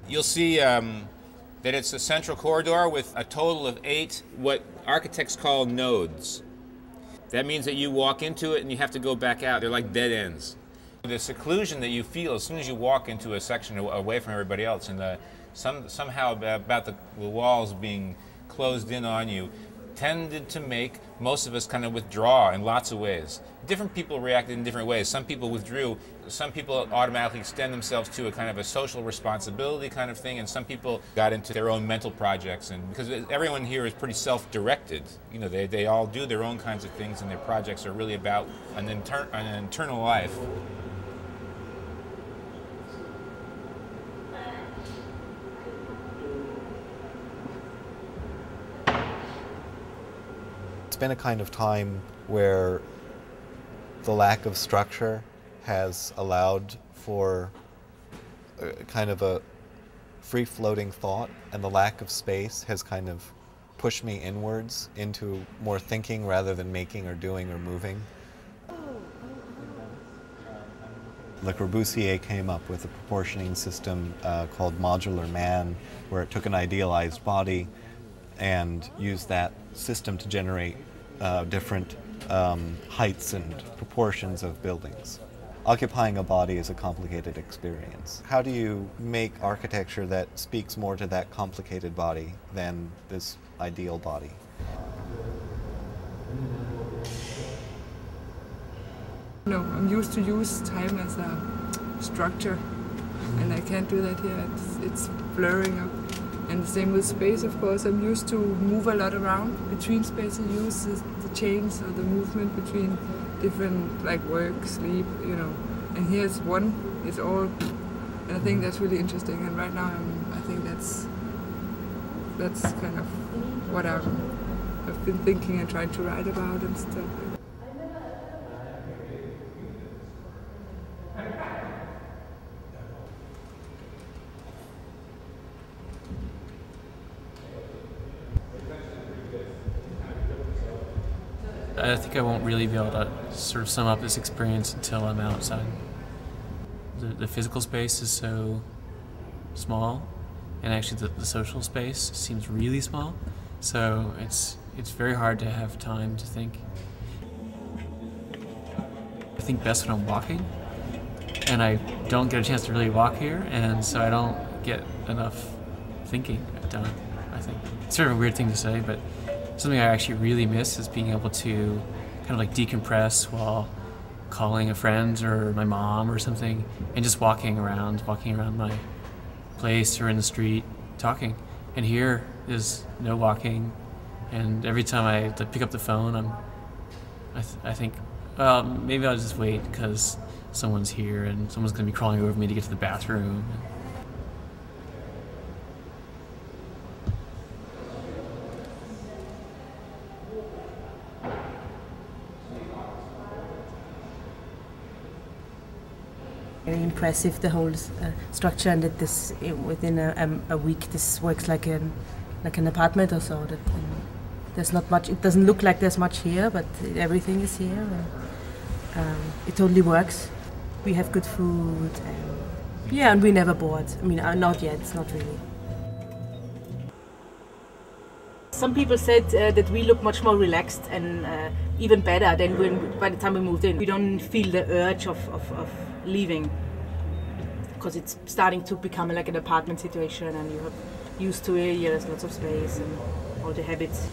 You'll see that it's a central corridor with a total of 8 what architects call nodes. That means that you walk into it and you have to go back out. They're like dead ends. The seclusion that you feel as soon as you walk into a section away from everybody else, and somehow about the walls being closed in on you, tended to make most of us kind of withdraw in lots of ways. Different people reacted in different ways. Some people withdrew. Some people automatically extend themselves to a kind of a social responsibility kind of thing, and some people got into their own mental projects. And because everyone here is pretty self-directed, you know, they all do their own kinds of things, and their projects are really about an internal life. It's been a kind of time where the lack of structure has allowed for kind of a free-floating thought, and the lack of space has kind of pushed me inwards into more thinking rather than making or doing or moving. Le Corbusier came up with a proportioning system called modular man, where it took an idealized body and used that system to generate different heights and proportions of buildings. Occupying a body is a complicated experience. How do you make architecture that speaks more to that complicated body than this ideal body? No, I'm used to use time as a structure, and I can't do that here. It's blurring up. And the same with space, of course. I'm used to move a lot around between spaces, use the change or the movement between different, like work, sleep, you know. And here's one, it's all, and I think that's really interesting. And right now, I think that's kind of what I've been thinking and trying to write about and stuff. I think I won't really be able to sort of sum up this experience until I'm outside. The physical space is so small, and actually the social space seems really small, so it's very hard to have time to think. I think best when I'm walking, and I don't get a chance to really walk here, and so I don't get enough thinking done, I think. It's sort of a weird thing to say, but something I actually really miss is being able to kind of like decompress while calling a friend or my mom or something, and just walking around my place or in the street talking. And here is no walking, and every time I pick up the phone, I think, well, maybe I'll just wait because someone's here and someone's going to be crawling over me to get to the bathroom. Very impressive, the whole structure, and that this within a week this works like an apartment or so. That there's not much. It doesn't look like there's much here, but everything is here. It totally works. We have good food, and yeah, and we're never bored. I mean, not yet. It's not really. Some people said that we look much more relaxed and even better than by the time we moved in. We don't feel the urge of leaving, because it's starting to become like an apartment situation, and you have used to it. There's lots of space and all the habits.